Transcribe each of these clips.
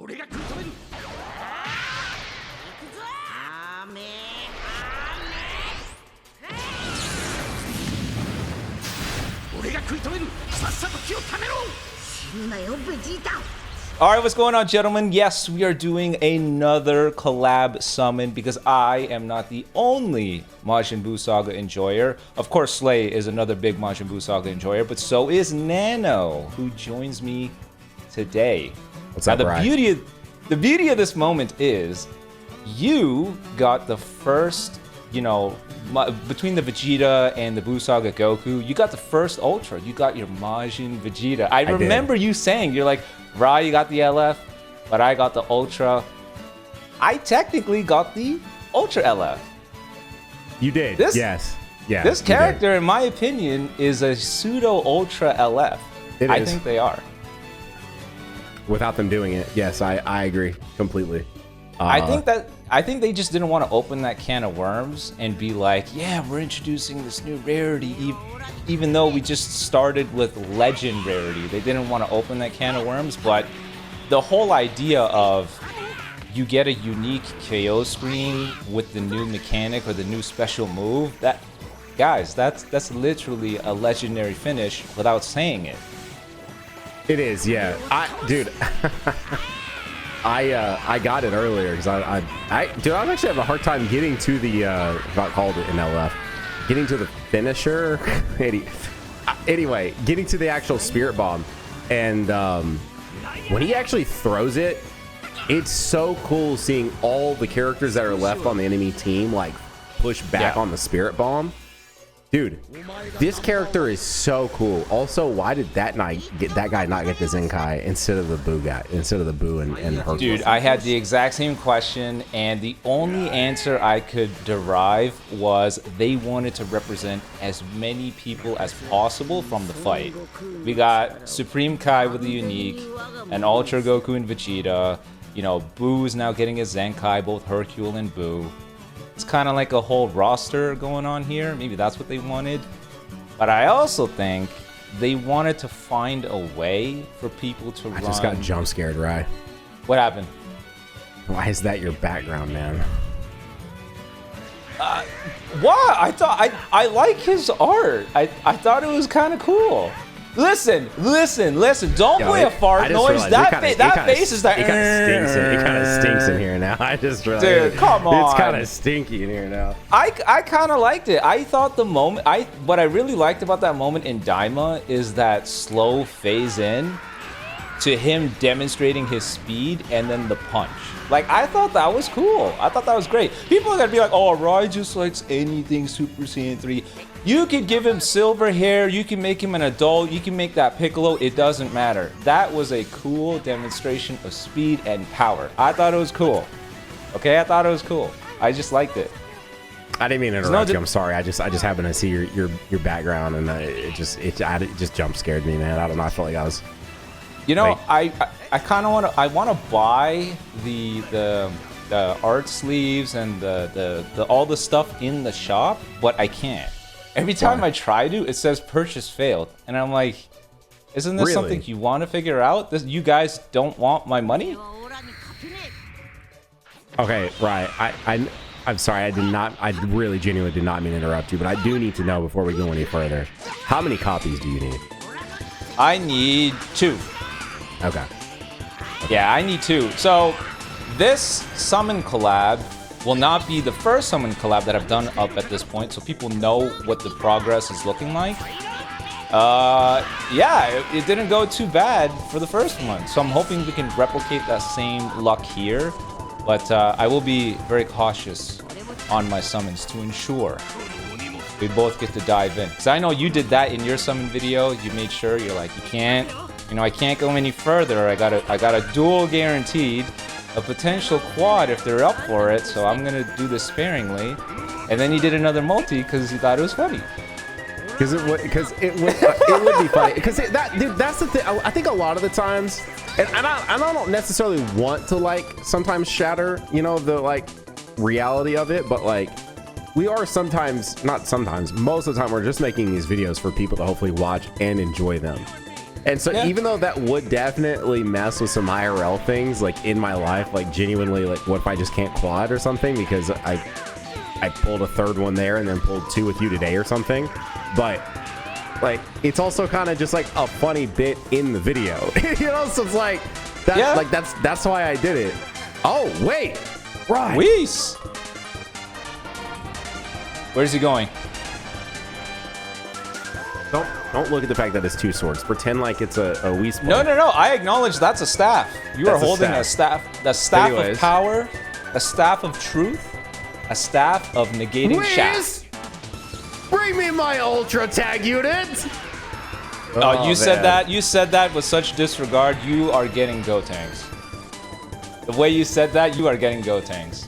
All right, what's going on, gentlemen? Yes, we are doing another collab summon because I am not the only Majin Buu Saga enjoyer. Of course, Slay is another big Majin Buu Saga enjoyer, but so is Nano, who joins me today. What's up, now, the beauty of this moment is you got the first, between the Vegeta and the Buu Saga Goku, you got the first Ultra. You got your Majin Vegeta. I remember you saying, you're like, Ra, you got the LF, but I got the Ultra. I technically got the Ultra LF. You did, yes. Yeah, this character, in my opinion, is a pseudo Ultra LF. I think they are. Without them doing it, yes, I agree completely. I think they just didn't want to open that can of worms and be like, yeah, we're introducing this new rarity, even though we just started with legend rarity. They didn't want to open that can of worms, but the whole idea of you get a unique KO screen with the new mechanic or the new special move, that's literally a legendary finish without saying it. It is, yeah. Dude, I got it earlier because I was actually having a hard time getting to the not called it in LF, getting to the finisher. Anyway, getting to the actual Spirit Bomb, and when he actually throws it, it's so cool seeing all the characters that are left on the enemy team like push back on the Spirit Bomb. Dude, this character is so cool. Also, why did that guy not get the Zenkai instead of the Buu guy, instead of the Buu and Hercules? Dude, I had the exact same question, and the only answer I could derive was they wanted to represent as many people as possible from the fight. We got Supreme Kai with the unique, and Ultra Goku and Vegeta. Buu is now getting a Zenkai, both Hercule and Buu. It's kind of like a whole roster going on here. Maybe that's what they wanted. But I also think they wanted to find a way for people to run. I just got jump scared, right? What happened? Why is that your background, man? What? I like his art. I thought it was kind of cool. Listen. Don't play a fart noise. That face is like. It kind of stinks in here now. I just realized. Dude, come on. It's kind of stinky in here now. I kind of liked it. I thought what I really liked about that moment in Daima is that slow phase in to him demonstrating his speed and then the punch. Like, I thought that was cool. I thought that was great. People are gonna be like, oh, Rai just likes anything Super Saiyan 3. You could give him silver hair, you can make him an adult, you can make that Piccolo, it doesn't matter. That was a cool demonstration of speed and power. I thought it was cool. Okay, I thought it was cool. I just liked it. I didn't mean to interrupt you. I'm sorry. I just happened to see your background, and it just jump scared me, man. I don't know. I felt like I was. I kind of want to buy the art sleeves and the all the stuff in the shop, but I can't. Every time I try to, it says purchase failed, and I'm like, isn't this something you want to figure out? You guys don't want my money? Okay, right. I'm sorry. I really genuinely did not mean to interrupt you, but I do need to know before we go any further. How many copies do you need? I need 2. Okay. Yeah, I need 2. So this summon collab will not be the first summon collab that I've done up at this point, so people know what the progress is looking like. Yeah, it didn't go too bad for the first one, so I'm hoping we can replicate that same luck here. But I will be very cautious on my summons to ensure we both get to dive in. Because I know you did that in your summon video. You made sure you're like, I can't go any further. I got a dual guaranteed, a potential quad if they're up for it. So I'm gonna do this sparingly. And then you did another multi because you thought it was funny. Because it would be funny. Because that's the thing. I think a lot of the times, and I don't necessarily want to like sometimes shatter, the reality of it, but like we are sometimes, not sometimes, most of the time we're just making these videos for people to hopefully watch and enjoy them. And so even though that would definitely mess with some IRL things, like in my life, like genuinely, like what if I just can't quad or something because I pulled a third one there and then pulled 2 with you today or something. But like, it's also kind of just like a funny bit in the video, you know? So it's like, that's why I did it. Oh, wait. Right. Whis. Where's he going? Don't look at the fact that it's 2 swords. Pretend like it's a Whis. No. I acknowledge that's a staff. You are holding a staff. The staff of power, a staff of truth, a staff of negating shaft. Bring me my ultra tag unit. Oh, you said that. You said that with such disregard. You are getting Gotenks. The way you said that, you are getting Gotenks.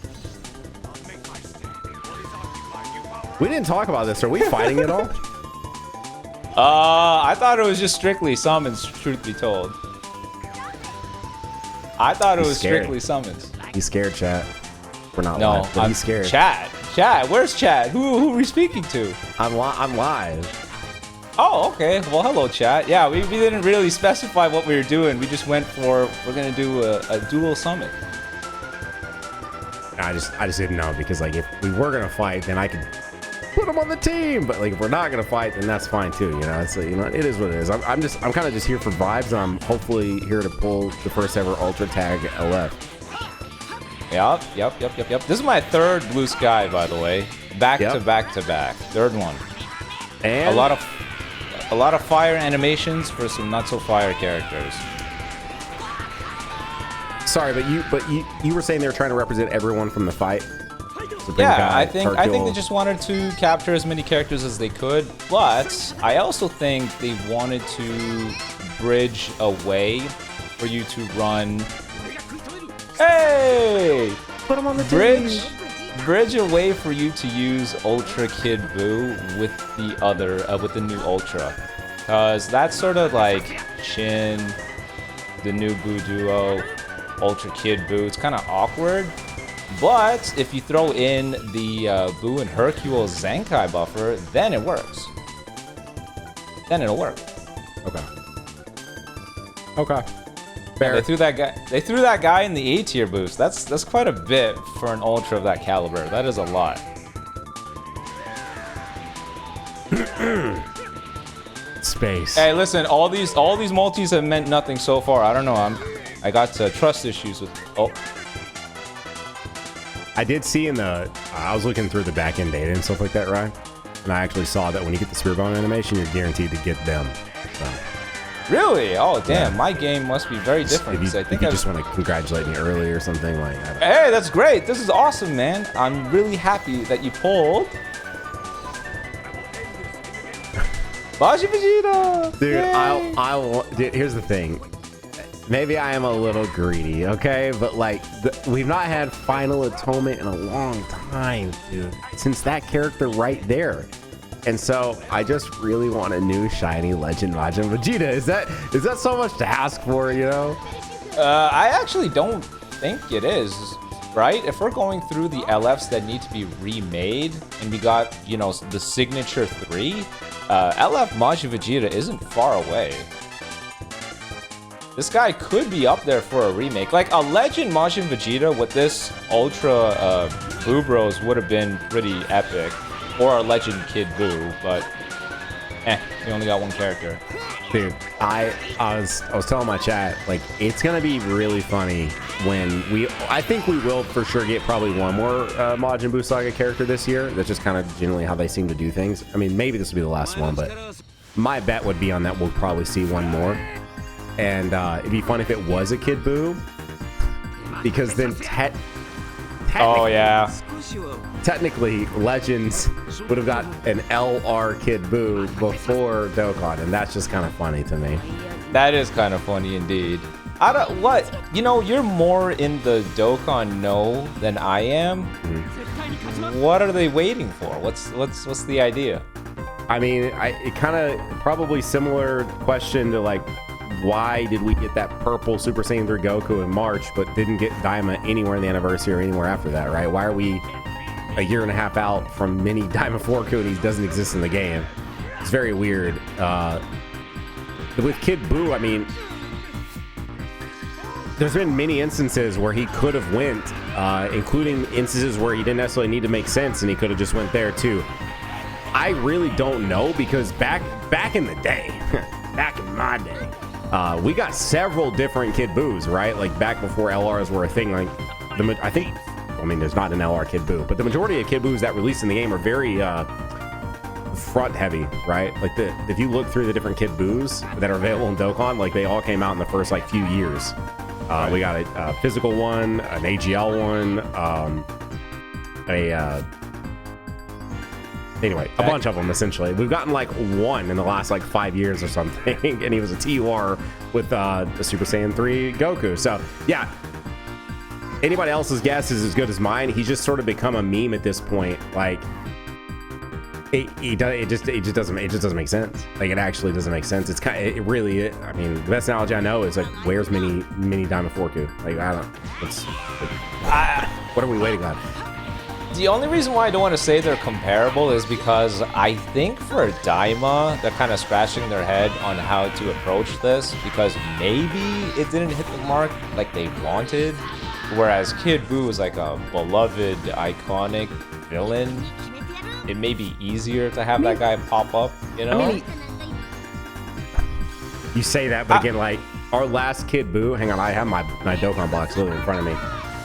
We didn't talk about this. Are we fighting at all? I thought it was just strictly summons, truth be told. I thought it was strictly summons. He's scared, chat. We're not no, live, but he's scared. Chat, where's chat? Who are we speaking to? I'm live. Oh, okay. Well, hello, chat. Yeah, we didn't really specify what we were doing. We just went for, we're gonna do a dual summit. I just didn't know because like if we were gonna fight, then I could put him on the team. But like if we're not gonna fight, then that's fine too. You know, it's you know, it is what it is. I'm kind of just here for vibes, and I'm hopefully here to pull the first ever ultra tag LF. Yep. This is my 3rd blue sky, by the way. Back to back. 3rd one. And a lot of fire animations for some not so fire characters. Sorry, but you were saying they were trying to represent everyone from the fight. Yeah, I think they just wanted to capture as many characters as they could, but I also think they wanted to bridge a way for you to run. Hey! Put him on the Bridge a way for you to use Ultra Kid Buu with with the new Ultra, cause that's sort of like Shin, the new Buu duo, Ultra Kid Buu. It's kind of awkward, but if you throw in the Buu and Hercule Zenkai buffer, then it works. Then it'll work. Okay. Yeah, they threw that guy in the A tier boost. That's quite a bit for an ultra of that caliber. That is a lot. Space. Hey, listen, all these multis have meant nothing so far. I don't know. I got trust issues with. Oh, I did see I was looking through the back end data and stuff like that, right? And I actually saw that when you get the Spear Bomb animation, you're guaranteed to get them. So. Really? Oh, damn. Yeah. My game must be very different. If you just want to congratulate me early or something like that. Hey, that's great. This is awesome, man. I'm really happy that you pulled Majin Vegeta. Dude, dude, here's the thing. Maybe I am a little greedy, okay? But like, we've not had Final Atonement in a long time, dude. Since that character right there. And so I just really want a new shiny Legend Majin Vegeta. Is that so much to ask for, you know? I actually don't think it is, right? If we're going through the LFs that need to be remade, and we got, you know, the Signature 3, LF Majin Vegeta isn't far away. This guy could be up there for a remake. Like, a Legend Majin Vegeta with this Ultra Buu Bros would have been pretty epic. Or a Legend Kid Buu, but we only got one character. Dude, I was telling my chat, like, it's gonna be really funny when I think we will for sure get probably one more Majin Buu Saga character this year. That's just kind of generally how they seem to do things. I mean, maybe this will be the last one, but my bet would be on that we'll probably see one more. And it'd be fun if it was a Kid Buu, because then oh yeah. Technically, Legends would have got an LR Kid Buu before Dokkan, and that's just kind of funny to me. That is kind of funny indeed. You know, you're more in the Dokkan know than I am. Mm-hmm. What are they waiting for? What's the idea? I mean, it kind of probably similar question to like, why did we get that purple Super Saiyan 3 Goku in March, but didn't get Daima anywhere in the anniversary or anywhere after that, right? Why are we a year and a half out from Mini Daima 4 Coonies doesn't exist in the game? It's very weird. with Kid Buu, I mean, there's been many instances where he could have went, including instances where he didn't necessarily need to make sense, and he could have just went there too. I really don't know, because back in the day, back in my day, we got several different Kid Buus, right? Like back before LRs were a thing. Like I mean, there's not an LR Kid Buu, but the majority of Kid Buus that released in the game are very front heavy, right? Like if you look through the different Kid Buus that are available in Dokkan, like they all came out in the first like few years. We got a physical one, an AGL one, anyway, a bunch of them essentially. We've gotten like one in the last like 5 years or something, and he was a TUR with the Super Saiyan 3 Goku. So yeah, anybody else's guess is as good as mine. He's just sort of become a meme at this point. Like it just doesn't make sense. Like it actually doesn't make sense. It's kind of, it really, I mean, the best analogy I know is like, where's mini Diamond Forku? Like I don't. It's like, what are we waiting on? The only reason why I don't want to say they're comparable is because I think for Daima, they're kind of scratching their head on how to approach this, because maybe it didn't hit the mark like they wanted, whereas Kid Buu is like a beloved, iconic villain. It may be easier to have that guy pop up, you know? I mean, you say that, but again, like, our last Kid Buu, hang on, I have my Dokkan box literally in front of me.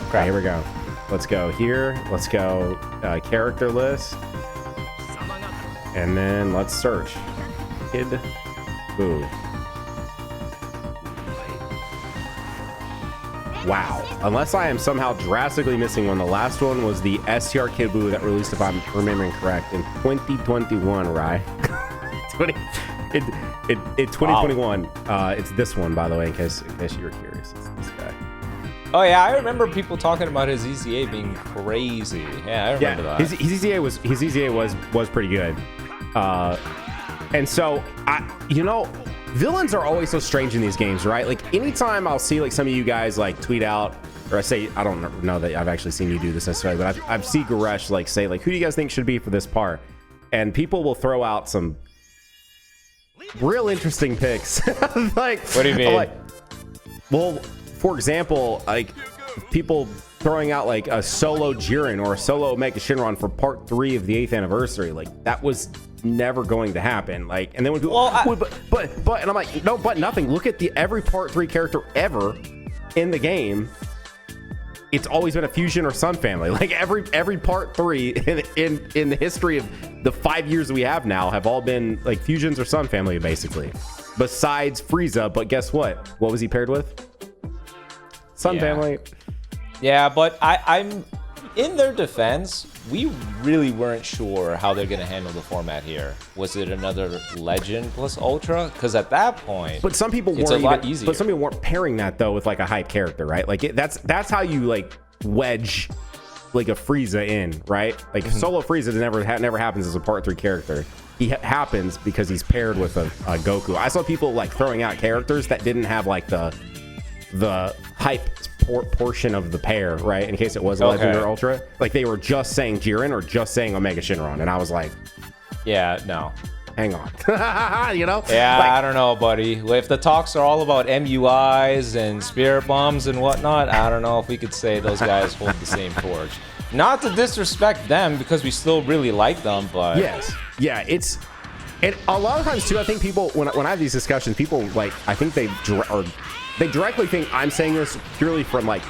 Okay, here we go. Let's go here. Let's go character list. And then let's search. Kid Buu. Wow. Unless I am somehow drastically missing one. The last one was the STR Kid Buu that released, if I'm remembering correct, in 2021, right? In 2021. Wow. It's this one, by the way, in case you were curious. It's this guy. Oh yeah, I remember people talking about his EZA being crazy. Yeah, I remember that. His EZA was pretty good. And so villains are always so strange in these games, right? Like anytime I'll see like some of you guys like tweet out, or I say, I don't know that I've actually seen you do this necessarily, but I've seen Goresh like say like, who do you guys think should be for this part? And people will throw out some real interesting picks. Like, what do you mean? Like, well, for example, like people throwing out like a solo Jiren or a solo Omega Shenron for part 3 of the 8th anniversary, like that was never going to happen. Like, and then when people, but and I'm like, no, but nothing. Look at every part 3 character ever in the game. It's always been a fusion or Sun family. Like every part 3 in the history of the 5 years we have now have all been like fusions or Sun family, basically. Besides Frieza, but guess what? What was he paired with? Sun family. Yeah, but I'm in their defense, we really weren't sure how they're going to handle the format here. Was it another Legend plus Ultra? Because at that point, but some people it's a lot easier. But some people weren't pairing that though with like a hype character, right? Like that's how you like wedge like a Frieza in, right? Like solo Frieza never happens as a part 3 character. He happens because he's paired with a Goku. I saw people like throwing out characters that didn't have like the hype portion of the pair, right? In case it was a Legend or Ultra. Like they were just saying Jiren or just saying Omega Shenron. And I was like, yeah, no. Hang on. You know? Yeah, like, I don't know, buddy. If the talks are all about MUIs and spirit bombs and whatnot, I don't know if we could say those guys hold the same torch. Not to disrespect them, because we still really like them, but... Yes. Yeah, it's... And a lot of times, too, I think people... When I have these discussions, people, like, I think they directly think I'm saying this purely from, like,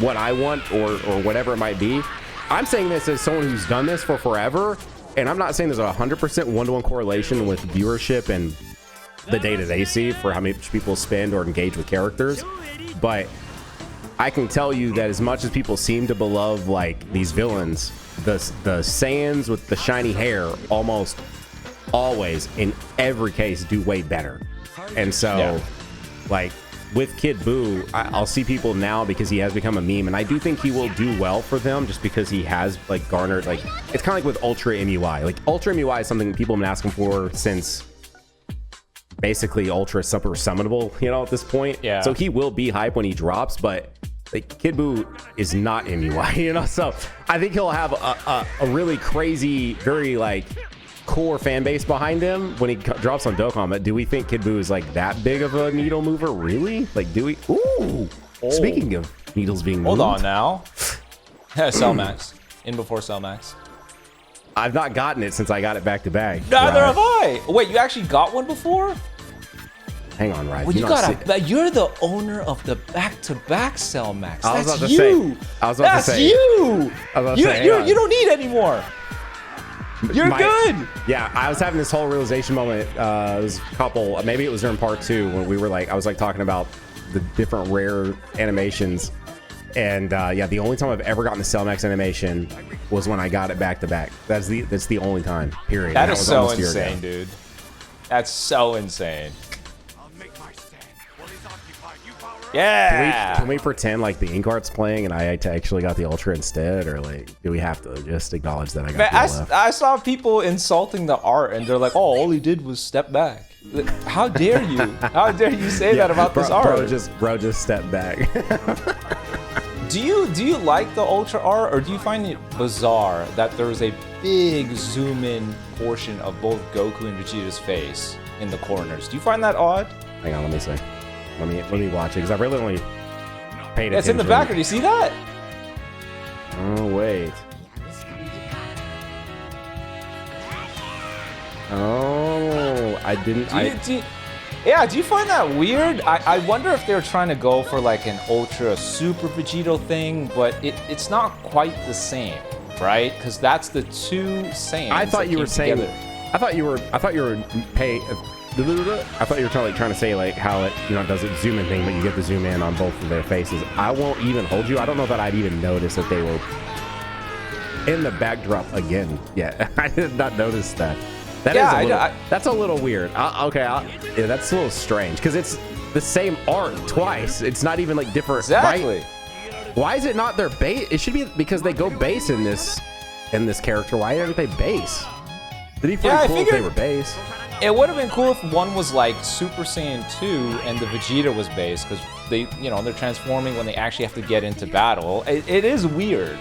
what I want or whatever it might be. I'm saying this as someone who's done this for forever, and I'm not saying there's a 100% one-to-one correlation with viewership and the data they see for how much people spend or engage with characters, but I can tell you that as much as people seem to beloved like these villains, the Saiyans with the shiny hair almost always, in every case, do way better. And so, like, with Kid Buu, I'll see people now because he has become a meme, and I do think he will do well for them just because he has, like, garnered, like, it's kind of like with Ultra MUI. Like, Ultra MUI is something people have been asking for since basically Ultra Super Summonable, you know, at this point. Yeah. So he will be hype when he drops, but like Kid Buu is not MUI, you know? So I think he'll have a really crazy, very, like, core fan base behind him when he drops on Dokkan. But do we think Kid Buu is like that big of a needle mover? Really? Like, do we? Ooh. Oh. Speaking of needles being moved. Hold on now. Cell Max. In before Cell Max. I've not gotten it since I got it back to back. Neither have I. Wait, you actually got one before? Hang on, Ryan. Well, you're the owner of the back-to-back Cell Max. That's you. That's you. You don't need any more. You're good. Yeah, I was having this whole realization moment. It was a couple, maybe it was during part 2 when we were like, I was like talking about the different rare animations. And yeah, the only time I've ever gotten the Cell Max animation was when I got it back to back. That's the only time, period. That is so insane, dude. That's so insane. Yeah. Can we pretend like the ink art's playing and I actually got the Ultra instead, or like do we have to just acknowledge that I got the LF? I saw people insulting the art and they're like, "Oh, all he did was step back." Like, how dare you? How dare you say that about this art? Bro, just step back. Do you like the Ultra art, or do you find it bizarre that there is a big zoom in portion of both Goku and Vegeta's face in the corners? Do you find that odd? Hang on, let me see. Let me watch it because I really only paid attention. It's in the back. Do you see that? Oh wait. Oh, I didn't. Do you find that weird? I wonder if they're trying to go for like an Ultra Super Vegito thing, but it's not quite the same, right? Because that's the two Saiyans. I thought you were saying. I thought you were trying to say like how it does it zoom in thing, but you get the zoom in on both of their faces. I won't even hold you. I don't know that I'd even notice that they were in the backdrop again. Yeah, I did not notice that. That's a little weird. Yeah, that's a little strange because it's the same art twice. It's not even like different. Exactly. Right? Why is it not their base? It should be because they go base in this character. Why aren't they base? It'd be pretty cool if they were base. It would have been cool if one was like Super Saiyan 2 and the Vegeta was base, because they're transforming when they actually have to get into battle. It is weird.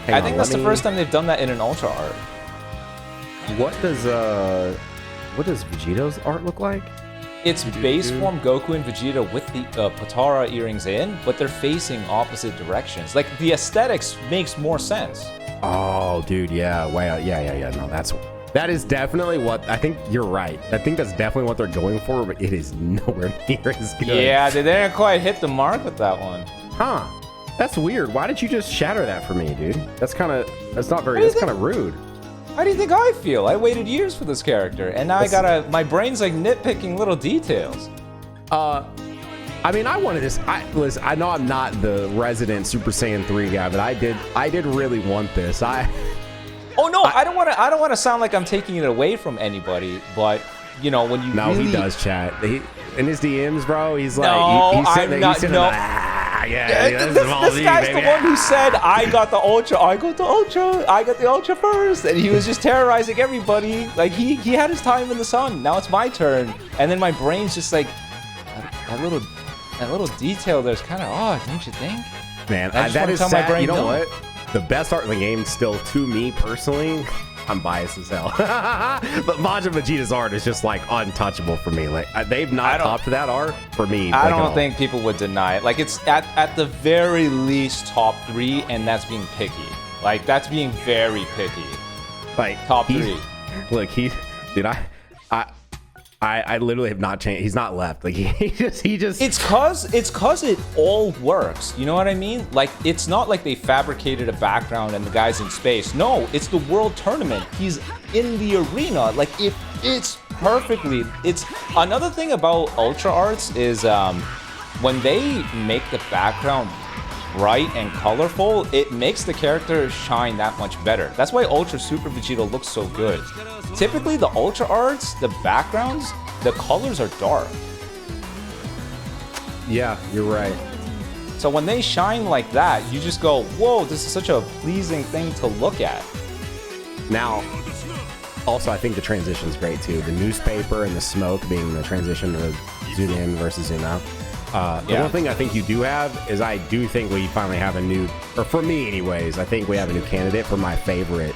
I think that's the first time they've done that in an Ultra art. What does Vegeto's art look like? It's base form Goku and Vegeta with the Potara earrings in, but they're facing opposite directions. Like the aesthetics makes more sense. Oh, dude, yeah, wow, yeah. No, that is definitely what I think. You're right. I think that's definitely what they're going for, but it is nowhere near as good. Yeah, they didn't quite hit the mark with that one. Huh? That's weird. Why did you just shatter that for me, dude? That's kind of rude. How do you think I feel? I waited years for this character, and now my brain's like nitpicking little details. I mean, I wanted this. I know I'm not the resident Super Saiyan 3 guy, but I did really want this. Oh no, I don't want to sound like I'm taking it away from anybody, but when you he does chat. In his DMs, bro, he's like, this guy's the one who said, I got the Ultra first, and he was just terrorizing everybody. Like he had his time in the sun. Now it's my turn, and then my brain's just like, that little detail there's kind of odd, don't you think? Man, that is sad. You know what? The best art in the game, still, to me personally, I'm biased as hell. But Majin Vegeta's art is just like untouchable for me. Like they've not topped that art for me. I don't think people would deny it. Like it's at the very least top 3, and that's being picky. Like that's being very picky. Like top 3. Look, I literally have not changed. He's not left. Like he just. It's cause it all works. You know what I mean? Like it's not like they fabricated a background and the guy's in space. No, it's the world tournament. He's in the arena. Like it's perfectly. It's another thing about Ultra Arts is when they make the background bright and colorful, it makes the character shine that much better. That's why Ultra Super Vegeta looks so good. Typically, the Ultra Arts, the backgrounds, the colors are dark. Yeah, you're right. So when they shine like that, you just go, whoa, this is such a pleasing thing to look at. Now, also, I think the transition's great too. The newspaper and the smoke being the transition to zoom in versus zoom out. The one thing I think you do have is I do think we finally have a new, or for me anyways, I think we have a new candidate for my favorite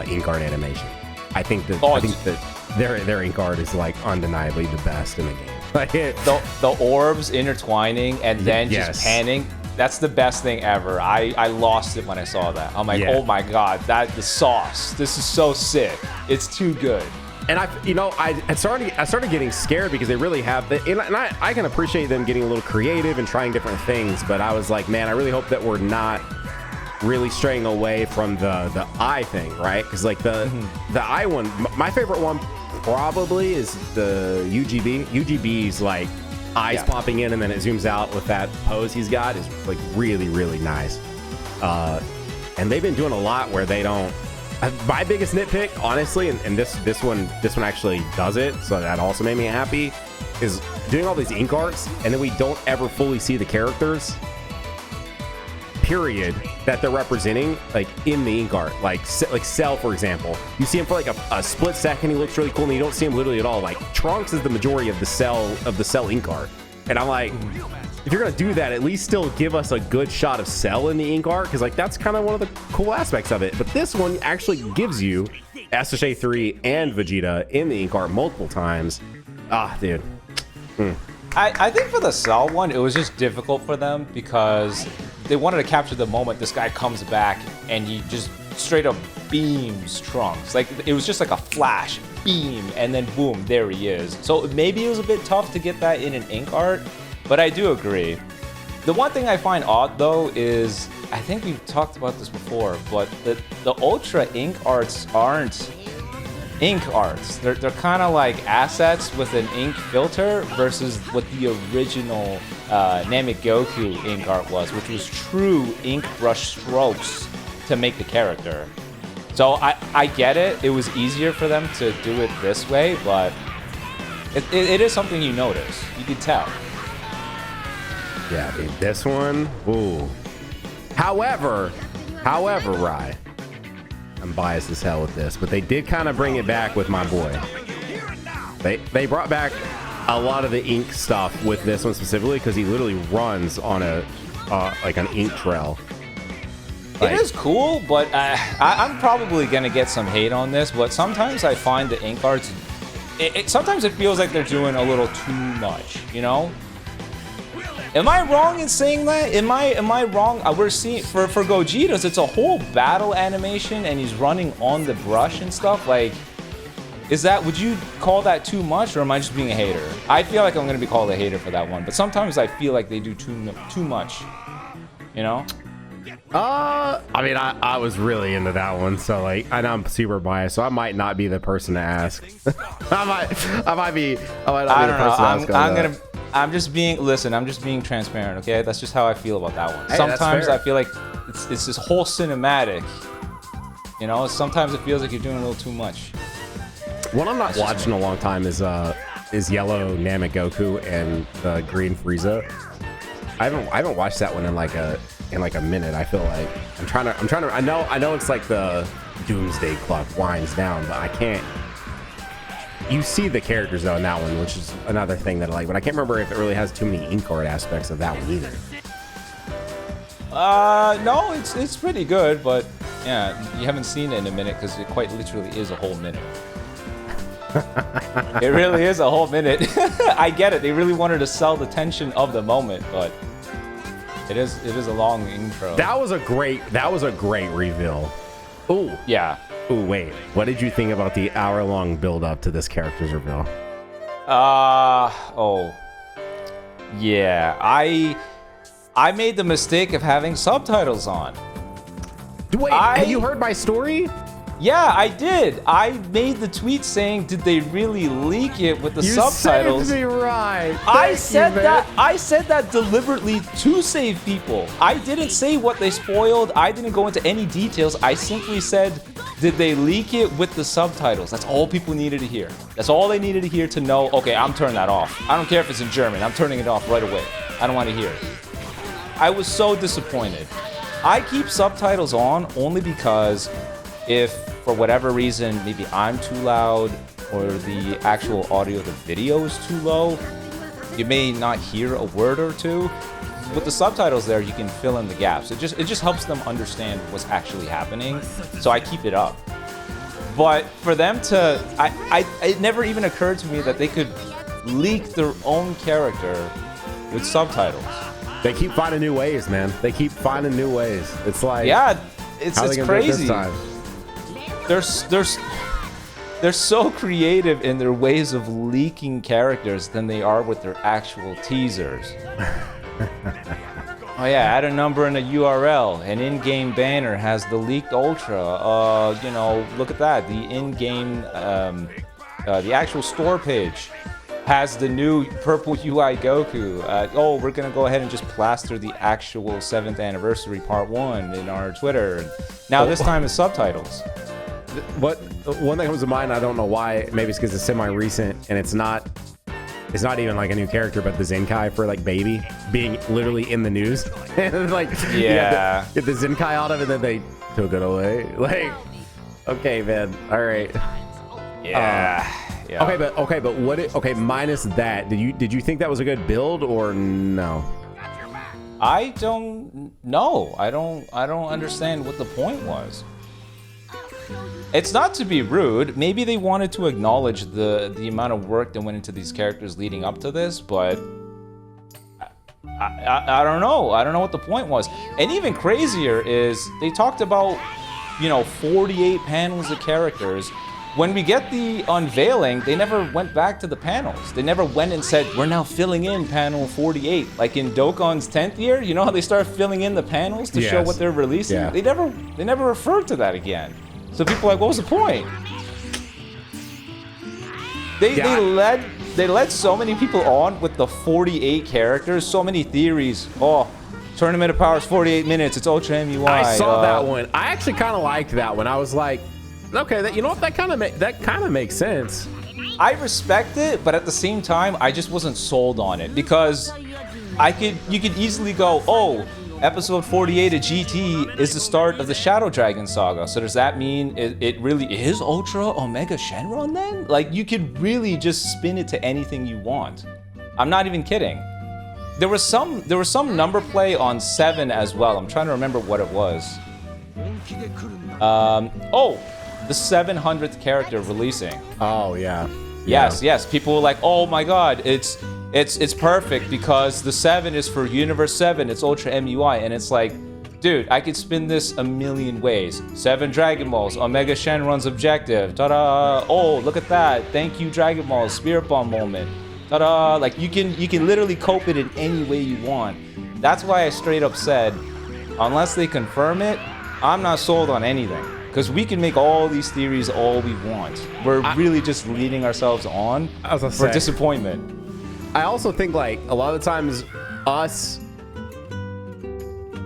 ink art animation. I think that their ink art is like undeniably the best in the game. Like the orbs intertwining and then just panning. That's the best thing ever. I lost it when I saw that. I'm like, oh my god, the sauce. This is so sick. It's too good. And I started getting scared because they really have and I can appreciate them getting a little creative and trying different things, but I was like, man, I really hope that we're not really straying away from the eye thing, right? Because like the eye one, my favorite one probably is the UGB. UGB's like eyes popping in and then it zooms out with that pose he's got is like really, really nice. And they've been doing a lot where they don't. My biggest nitpick, honestly, and this one actually does it, so that also made me happy, is doing all these ink arts and then we don't ever fully see the characters, period, that they're representing, like in the ink art. Like Cell, for example, you see him for like a split second, he looks really cool, and you don't see him literally at all. Like Trunks is the majority of the Cell ink art, and I'm like, if you're gonna do that, at least still give us a good shot of Cell in the ink art, because like that's kind of one of the cool aspects of it. But this one actually gives you SSJ3 and Vegeta in the ink art multiple times. Dude. I think for the Cell one, it was just difficult for them because they wanted to capture the moment this guy comes back and he just straight up beams Trunks. Like it was just like a flash, beam, and then boom, there he is. So maybe it was a bit tough to get that in an ink art, but I do agree. The one thing I find odd though is, I think we've talked about this before, but the Ultra ink arts aren't ink arts. They're kind of like assets with an ink filter versus what the original Namegoku ink art was, which was true ink brush strokes to make the character. So I get it. It was easier for them to do it this way, but it is something you notice. You can tell. Yeah, dude, this one, ooh. However, Rai, I'm biased as hell with this, but they did kind of bring it back with my boy. They brought back a lot of the ink stuff with this one specifically because he literally runs on a like an ink trail. Like, it is cool, but I'm probably gonna get some hate on this. But sometimes I find the ink arts, sometimes it feels like they're doing a little too much, you know? Am I wrong in saying that? Am I wrong? We're seeing for Gogeta's, it's a whole battle animation and he's running on the brush and stuff. Like, would you call that too much, or am I just being a hater? I feel like I'm gonna be called a hater for that one, but sometimes I feel like they do too much. You know? I mean, I was really into that one, so like, I know I'm super biased, so I might not be the person to ask. I might not be the person to ask. I'm just being transparent, okay? That's just how I feel about that one. Hey, sometimes I feel like it's this whole cinematic, you know? Sometimes it feels like you're doing a little too much. What I'm not watching a long time is Yellow Namegoku and the Green Frieza. I haven't watched that one in like a minute. I feel like I'm trying to I know it's like the doomsday clock winds down, but I can't. You see the characters though in that one, which is another thing that I like, but I can't remember if it really has too many ink art aspects of that one either. No, it's pretty good, but yeah, you haven't seen it in a minute because it quite literally is a whole minute. It really is a whole minute. I get it. They really wanted to sell the tension of the moment, but it is a long intro. That was a great reveal. Ooh. Yeah. Ooh, wait. What did you think about the hour-long build-up to this character's reveal? Oh. Yeah. I made the mistake of having subtitles on. Wait, have you heard my story? Yeah, I did. I made the tweet saying, "Did they really leak it with the subtitles?" You saved me, right. I said that deliberately to save people. I didn't say what they spoiled. I didn't go into any details. I simply said, "Did they leak it with the subtitles?" That's all people needed to hear. That's all they needed to hear to know, okay, I'm turning that off. I don't care if it's in German. I'm turning it off right away. I don't want to hear it. I was so disappointed. I keep subtitles on only because if for whatever reason maybe I'm too loud or the actual audio of the video is too low, you may not hear a word or two. With the subtitles there, you can fill in the gaps. It just helps them understand what's actually happening, so I keep it up. But for them to, it never even occurred to me that they could leak their own character with subtitles. They keep finding new ways, man. They keep finding new ways. It's like, yeah, it's crazy. They're so creative in their ways of leaking characters than they are with their actual teasers. Oh yeah, add a number and a URL. An in-game banner has the leaked Ultra. You know, look at that. The in-game, the actual store page has the new purple UI Goku. Oh, we're gonna go ahead and just plaster the actual 7th anniversary part 1 in our Twitter. Now this time is subtitles. What one that comes to mind, I don't know why. Maybe it's because it's semi-recent and it's not even like a new character, but the Zenkai for like Baby being literally in the news. And like, yeah, get the Zenkai out of it, and then they took it away. Like, okay, man, all right. Yeah. Yeah. Okay, but what? Okay, minus that, did you think that was a good build or no? I don't know. I don't understand what the point was. It's not to be rude. Maybe they wanted to acknowledge the amount of work that went into these characters leading up to this, but I don't know. I don't know what the point was. And even crazier is they talked about, 48 panels of characters. When we get the unveiling, they never went back to the panels. They never went and said, we're now filling in panel 48. Like in Dokkan's 10th year, you know how they start filling in the panels to show what they're releasing? Yeah. They never referred to that again. So people are like, what was the point? They led so many people on with the 48 characters, so many theories. Oh, Tournament of Powers 48 minutes, it's Ultra MUI. I saw that one. I actually kind of liked that one. I was like, okay, you know what? That kind of makes sense. I respect it, but at the same time, I just wasn't sold on it because you could easily go, oh, episode 48 of GT is the start of the Shadow Dragon saga. So does that mean it really is Ultra Omega Shenron then? Like, you could really just spin it to anything you want. I'm not even kidding. There was some number play on 7 as well. I'm trying to remember what it was. The 700th character releasing. Oh yeah. Yes. People were like, oh my god, it's perfect because the 7 is for Universe 7, it's Ultra MUI, and it's like, dude, I could spin this a million ways. 7 Dragon Balls, Omega Shenron's objective, ta-da! Oh, look at that! Thank you, Dragon Balls, Spirit Bomb moment, ta-da! Like you can literally cope it in any way you want. That's why I straight up said, unless they confirm it, I'm not sold on anything. Because we can make all these theories all we want. We're really just leading ourselves on for disappointment. I also think like a lot of the times us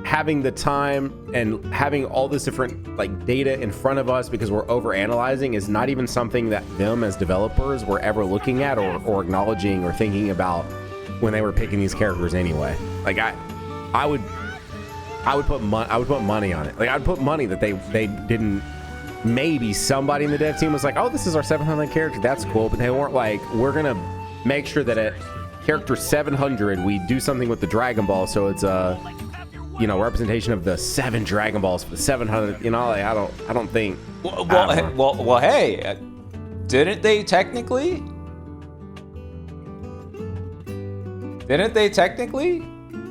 having the time and having all this different like data in front of us because we're overanalyzing is not even something that them as developers were ever looking at or acknowledging or thinking about when they were picking these characters anyway. Like I would put money on it. Like I'd put money that they didn't. Maybe somebody in the dev team was like, "Oh, this is our 700 character. That's cool," but they weren't like, "We're gonna make sure that at character 700 we do something with the Dragon Ball, so it's a representation of the 7 Dragon Balls for the 700." You know, like, I don't think. Well, hey, didn't they technically?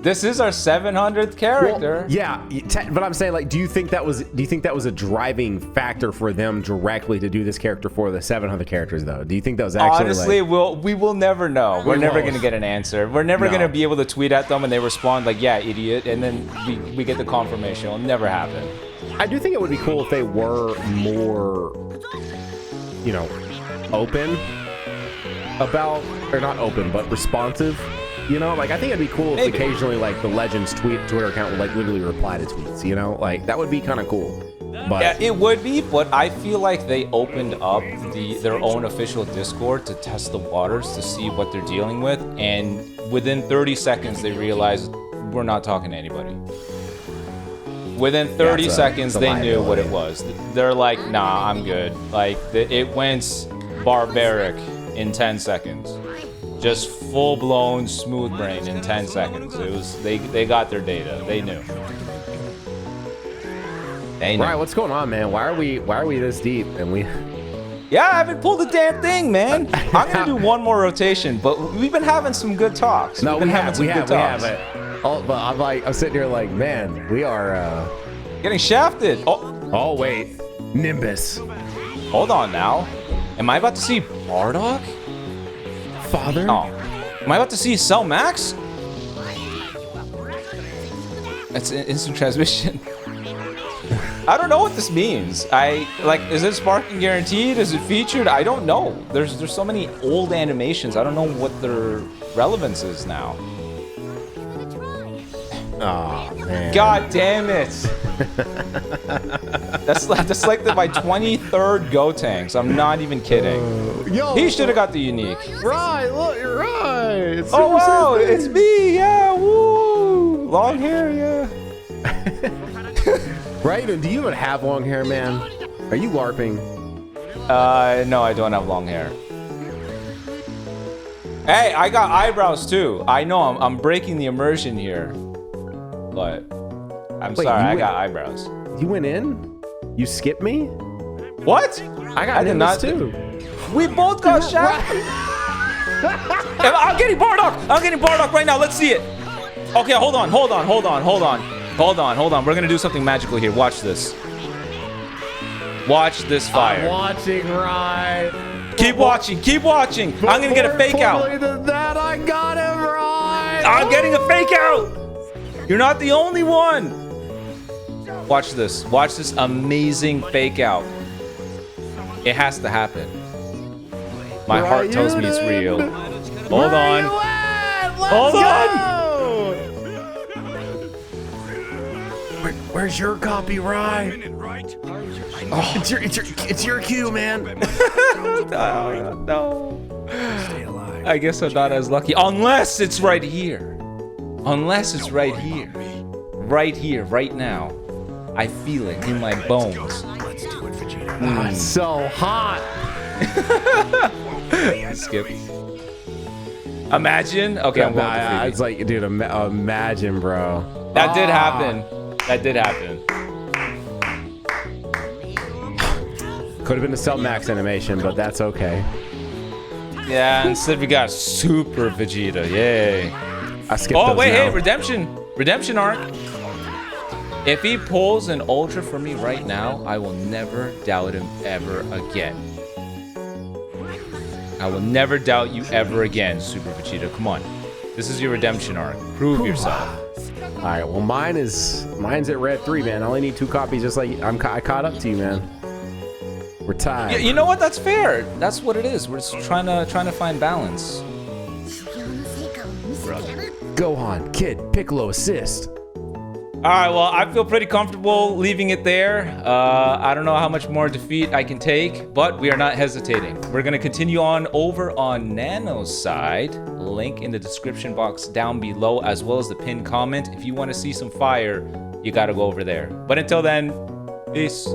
This is our 700th character. Well, yeah, but I'm saying, like, do you think that was a driving factor for them directly to do this character for the 700 characters, though? Do you think that was actually honestly? We will never know. We're never gonna get an answer. We're never gonna be able to tweet at them and they respond like, "Yeah, idiot," and then we get the confirmation. It'll never happen. I do think it would be cool if they were more, open about, or not open, but responsive. Like I think it'd be cool if occasionally like the Legends Twitter account would like literally reply to tweets, like that would be kind of cool. But yeah, it would be, but I feel like they opened up their own official Discord to test the waters to see what they're dealing with, and within 30 seconds they realized we're not talking to anybody. Within 30 seconds they knew what it was. They're like, nah, I'm good. Like it went barbaric in 10 seconds. Just full-blown smooth brain in 10 seconds. It was they got their data. They knew. They know. Right, what's going on, man? Why are we this deep? And we Yeah, I haven't pulled a damn thing, man. I'm gonna do one more rotation, but we've been having some good talks. No, We've been having some good talks. But I'm sitting here like, man, we are Getting shafted. oh wait. Nimbus. Hold on now. Am I about to see Bardock? Father? Oh. Am I about to see Cell Max? That's an instant transmission. I don't know what this means. Is it sparking guaranteed? Is it featured? I don't know. There's so many old animations. I don't know what their relevance is now. Oh man. God damn it. That's like my 23rd Gotenks. I'm not even kidding. Yo, He should have got the unique. Right, look, you're right. It's Oh Super wow, Saiyan. it's me. Yeah, woo. Long hair, yeah. Raiyuden, do you even have long hair, man? Are you LARPing? No, I don't have long hair. Hey, I got eyebrows too. I know I'm breaking the immersion here, but I'm sorry, I got eyebrows. You went in? You skipped me? What? I did not too. We both got shot. I'm getting Bardock. I'm getting Bardock right now. Let's see it. Okay, hold on. We're gonna do something magical here. Watch this. Watch this fire. I'm watching, right? Keep watching. I'm gonna get a fake out. Than that, I got him right. I'm getting a fake out. You're not the only one. Watch this. Watch this amazing fake out. It has to happen. My heart tells me it's real. Hold on. Hold on. Where's your copy, Rye? Oh, it's your cue, man. No. I guess I'm not as lucky. Unless it's right here. Right here, right now. I feel it in my bones. It's so hot. Skip. Imagine. Okay, I'm going with the freebie. It's like, dude, imagine, bro. That did happen. Could have been a Cell Max animation, but that's okay. Yeah, instead we got Super Vegeta. Yay. I skipped Oh, those wait, now. hey, Redemption arc. If he pulls an Ultra for me right now, I will never doubt him ever again. I will never doubt you ever again, Super Vegeta. Come on. This is your redemption arc. Prove yourself. All right, well, mine's at red 3, man. I only need 2 copies, just like I caught up to you, man. We're tied. You know what? That's fair. That's what it is. We're just trying to find balance. Go on, Kid. Piccolo assist. All right, well, I feel pretty comfortable leaving it there. I don't know how much more defeat I can take, but we are not hesitating. We're going to continue on over on Nano's side. Link in the description box down below, as well as the pinned comment. If you want to see some fire, you got to go over there. But until then, peace.